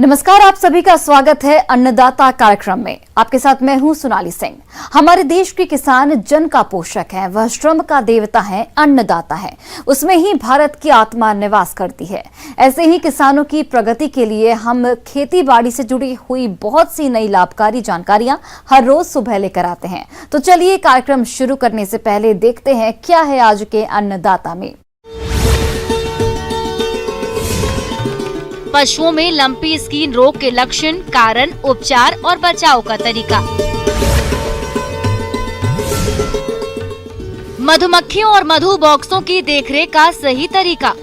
नमस्कार, आप सभी का स्वागत है अन्नदाता कार्यक्रम में। आपके साथ मैं हूं सोनाली सिंह। हमारे देश के किसान जन का पोषक है, वह श्रम का देवता है, अन्नदाता है। उसमें ही भारत की आत्मा निवास करती है। ऐसे ही किसानों की प्रगति के लिए हम खेती बाड़ी से जुड़ी हुई बहुत सी नई लाभकारी जानकारियां हर रोज सुबह लेकर आते हैं। तो चलिए कार्यक्रम शुरू करने से पहले देखते हैं क्या है आज के अन्नदाता में। पशुओं में लंपी स्किन रोग के लक्षण, कारण, उपचार और बचाव का तरीका। मधुमक्खियों और मधु बॉक्सों की देखरेख का सही तरीका।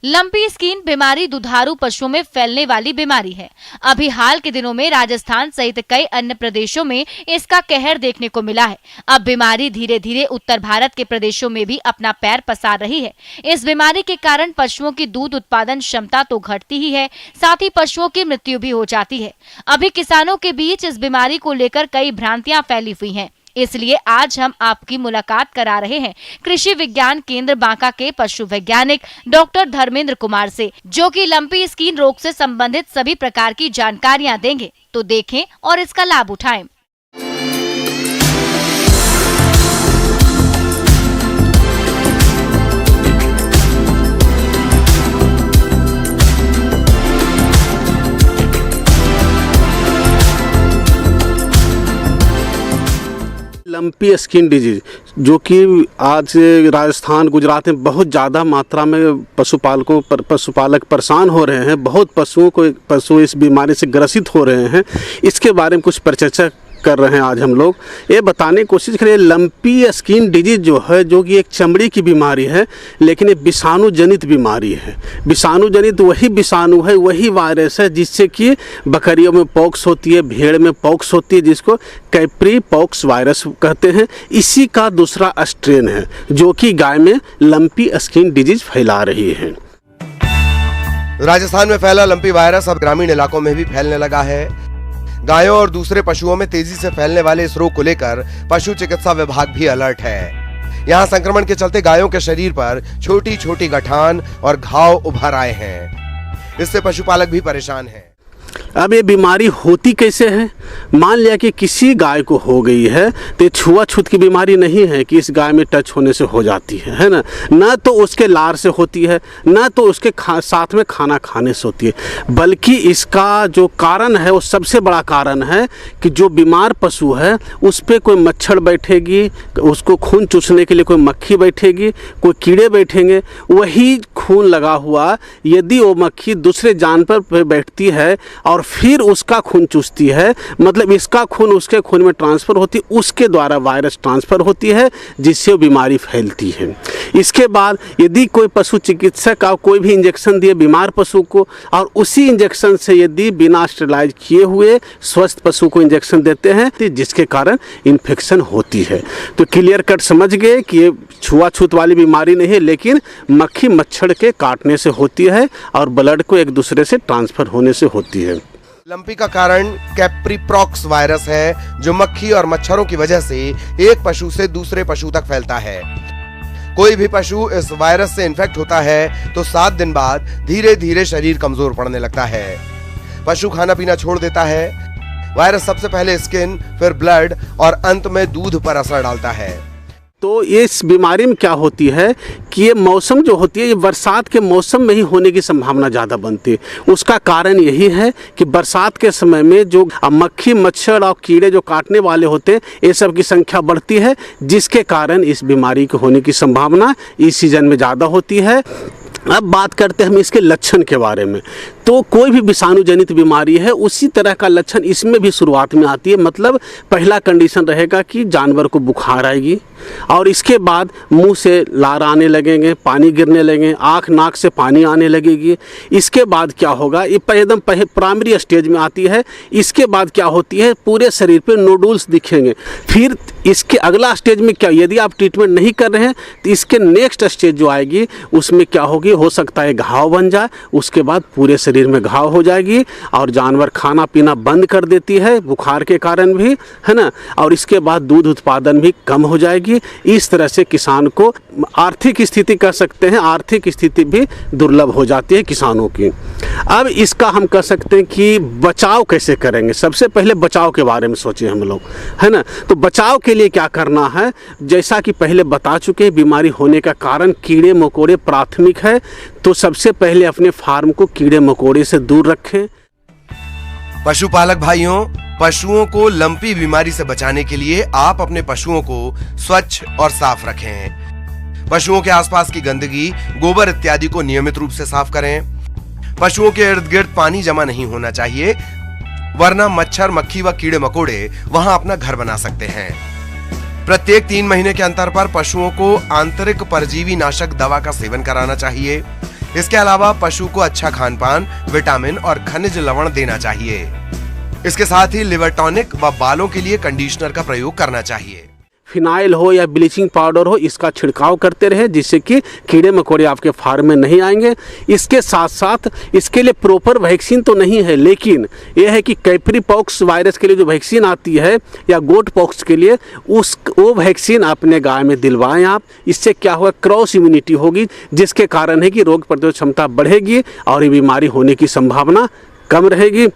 लंपी स्किन बीमारी दुधारू पशुओं में फैलने वाली बीमारी है। अभी हाल के दिनों में राजस्थान सहित कई अन्य प्रदेशों में इसका कहर देखने को मिला है। अब बीमारी धीरे धीरे उत्तर भारत के प्रदेशों में भी अपना पैर पसार रही है। इस बीमारी के कारण पशुओं की दूध उत्पादन क्षमता तो घटती ही है, साथ ही पशुओं की मृत्यु भी हो जाती है। अभी किसानों के बीच इस बीमारी को लेकर कई भ्रांतियां फैली हुई हैं। इसलिए आज हम आपकी मुलाकात करा रहे हैं कृषि विज्ञान केंद्र बांका के पशु वैज्ञानिक डॉक्टर धर्मेंद्र कुमार से, जो कि लंपी स्किन रोग से संबंधित सभी प्रकार की जानकारियां देंगे। तो देखें और इसका लाभ उठाएं। लंपी स्किन डिजीज जो कि आज राजस्थान, गुजरात में बहुत ज़्यादा मात्रा में पशुपालक परेशान हो रहे हैं। बहुत पशु इस बीमारी से ग्रसित हो रहे हैं। इसके बारे में कुछ परिचर्चा कर रहे हैं आज हम लोग। ये बताने की कोशिश करें, लंपी स्किन डिजीज जो है, जो कि एक चमड़ी की बीमारी है, लेकिन ये विषाणु जनित बीमारी है। विषाणु जनित वही विषाणु है, वही वायरस है जिससे कि बकरियों में पॉक्स होती है, भेड़ में पॉक्स होती है, जिसको कैप्री पॉक्स वायरस कहते हैं। इसी का दूसरा स्ट्रेन है जो कि गाय में लंपी स्किन डिजीज फैला रही है। राजस्थान में फैला लंपी वायरस अब ग्रामीण इलाकों में भी फैलने लगा है। गायों और दूसरे पशुओं में तेजी से फैलने वाले इस रोग को लेकर पशु चिकित्सा विभाग भी अलर्ट है। यहाँ संक्रमण के चलते गायों के शरीर पर छोटी छोटी गठान और घाव उभर आए हैं। इससे पशुपालक भी परेशान हैं। अब ये बीमारी होती कैसे है? मान लिया कि किसी गाय को हो गई है तो ये छुआछूत की बीमारी नहीं है कि इस गाय में टच होने से हो जाती है ना। न तो उसके लार से होती है, न तो उसके साथ में खाना खाने से होती है, बल्कि इसका जो कारण है वो सबसे बड़ा कारण है कि जो बीमार पशु है उस पर कोई मच्छर बैठेगी, उसको खून चूसने के लिए कोई मक्खी बैठेगी, कोई कीड़े बैठेंगे। वही खून लगा हुआ यदि वो मक्खी दूसरे जानवर पर बैठती है और फिर उसका खून चूसती है, मतलब इसका खून उसके खून में ट्रांसफ़र होती है, उसके द्वारा वायरस ट्रांसफ़र होती है, जिससे वो बीमारी फैलती है। इसके बाद यदि कोई पशु चिकित्सक और कोई भी इंजेक्शन दिए बीमार पशु को, और उसी इंजेक्शन से यदि बिना स्टेरिलाइज किए हुए स्वस्थ पशु को इंजेक्शन देते हैं, तो जिसके कारण इन्फेक्शन होती है। तो क्लियर कट समझ गए कि ये छुआछूत वाली बीमारी नहीं है, लेकिन मक्खी मच्छर के काटने से होती है और ब्लड को एक दूसरे से ट्रांसफ़र होने से होती है। लंपी का कारण कैप्रीप्रॉक्स वायरस है, जो मक्खी और मच्छरों की वजह से एक पशु से दूसरे पशु तक फैलता है। कोई भी पशु इस वायरस से इन्फेक्ट होता है तो 7 दिन बाद धीरे धीरे शरीर कमजोर पड़ने लगता है। पशु खाना पीना छोड़ देता है। वायरस सबसे पहले स्किन, फिर ब्लड और अंत में दूध पर असर डालता है। तो इस बीमारी में क्या होती है कि ये मौसम जो होती है, ये बरसात के मौसम में ही होने की संभावना ज़्यादा बनती है। उसका कारण यही है कि बरसात के समय में जो मक्खी मच्छर और कीड़े जो काटने वाले होते हैं, ये सब की संख्या बढ़ती है, जिसके कारण इस बीमारी के होने की संभावना इस सीजन में ज़्यादा होती है। अब बात करते हैं हम इसके लक्षण के बारे में। तो कोई भी विषाणु जनित बीमारी है, उसी तरह का लक्षण इसमें भी शुरुआत में आती है। मतलब पहला कंडीशन रहेगा कि जानवर को बुखार आएगी, और इसके बाद मुंह से लार आने लगेंगे, पानी गिरने लगेंगे, आँख नाक से पानी आने लगेगी। इसके बाद क्या होगा, ये एकदम प्राइमरी स्टेज में आती है। इसके बाद क्या होती है, पूरे शरीर पे नोडुल्स दिखेंगे। फिर इसके अगला स्टेज में क्या, यदि आप ट्रीटमेंट नहीं कर रहे हैं तो इसके नेक्स्ट स्टेज जो आएगी उसमें क्या होगी, हो सकता है घाव बन जाए, उसके बाद पूरे शरीर शरीर में घाव हो जाएगी और जानवर खाना पीना बंद कर देती है बुखार के कारण भी, है ना। और इसके बाद दूध उत्पादन भी कम हो जाएगी। इस तरह से किसान को आर्थिक स्थिति कह सकते हैं, आर्थिक स्थिति भी दुर्लभ हो जाती है किसानों की। अब इसका हम कह सकते हैं कि बचाव कैसे करेंगे। सबसे पहले बचाव के बारे में सोचें हम लोग, है ना। तो बचाव के लिए क्या करना है, जैसा कि पहले बता चुके हैं, बीमारी होने का कारण कीड़े मकोड़े प्राथमिक है। तो सबसे पहले अपने फार्म को कीड़े मकोड़े से दूर रखें। पशुपालक भाइयों, पशुओं को लंपी बीमारी से बचाने के लिए आप अपने पशुओं को स्वच्छ और साफ रखें। पशुओं के आसपास की गंदगी, गोबर इत्यादि को नियमित रूप से साफ करें। पशुओं के इर्द गिर्द पानी जमा नहीं होना चाहिए, वरना मच्छर, मक्खी व कीड़े मकोड़े वहां अपना घर बना सकते हैं। प्रत्येक 3 महीने के अंतर पर पशुओं को आंतरिक परजीवी नाशक दवा का सेवन कराना चाहिए। इसके अलावा पशु को अच्छा खान पान, विटामिन और खनिज लवण देना चाहिए। इसके साथ ही लिवर टॉनिक व बालों के लिए कंडीशनर का प्रयोग करना चाहिए। फिनाइल हो या ब्लीचिंग पाउडर हो, इसका छिड़काव करते रहे जिससे कि कीड़े मकोड़े आपके फार्म में नहीं आएंगे। इसके साथ साथ इसके लिए प्रॉपर वैक्सीन तो नहीं है, लेकिन यह है कि कैप्री पॉक्स वायरस के लिए जो वैक्सीन आती है या गोट पॉक्स के लिए वो वैक्सीन अपने गाय में दिलवाएं आप। इससे क्या होगा, क्रॉस इम्यूनिटी होगी, जिसके कारण है कि रोग प्रतिरोधक क्षमता बढ़ेगी और ये बीमारी होने की संभावना कम रहेगी।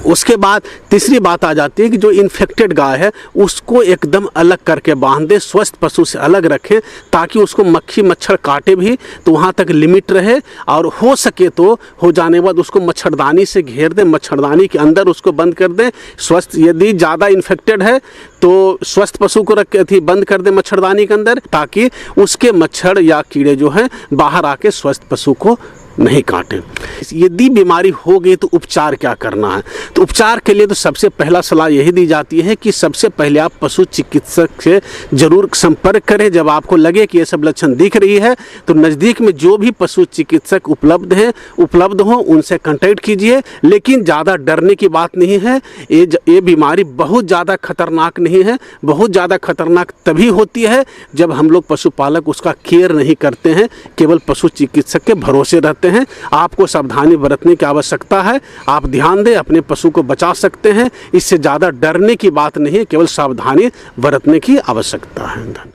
उसके बाद तीसरी बात आ जाती है कि जो इन्फेक्टेड गाय है उसको एकदम अलग करके बांध दें, स्वस्थ पशु से अलग रखें, ताकि उसको मक्खी मच्छर काटे भी तो वहाँ तक लिमिट रहे। और हो सके तो हो जाने के बाद उसको मच्छरदानी से घेर दें, मच्छरदानी के अंदर उसको बंद कर दें। स्वस्थ, यदि ज़्यादा इन्फेक्टेड है तो स्वस्थ पशु को रख के बंद कर दें मच्छरदानी के अंदर, ताकि उसके मच्छर या कीड़े जो हैं बाहर आके स्वस्थ पशु को नहीं काटें। यदि बीमारी हो गई तो उपचार क्या करना है। तो उपचार के लिए तो सबसे पहला सलाह यही दी जाती है कि सबसे पहले आप पशु चिकित्सक से जरूर संपर्क करें। जब आपको लगे कि ये सब लक्षण दिख रही है तो नज़दीक में जो भी पशु चिकित्सक उपलब्ध हों उनसे कांटेक्ट कीजिए। लेकिन ज़्यादा डरने की बात नहीं है। ये बीमारी बहुत ज़्यादा खतरनाक नहीं है। बहुत ज़्यादा खतरनाक तभी होती है जब हम लोग पशुपालक उसका केयर नहीं करते हैं, केवल पशु चिकित्सक के भरोसे रहते हैं। आपको सावधानी बरतने की आवश्यकता है। आप ध्यान दें, अपने पशु को बचा सकते हैं। इससे ज़्यादा डरने की बात नहीं है, केवल सावधानी बरतने की आवश्यकता है।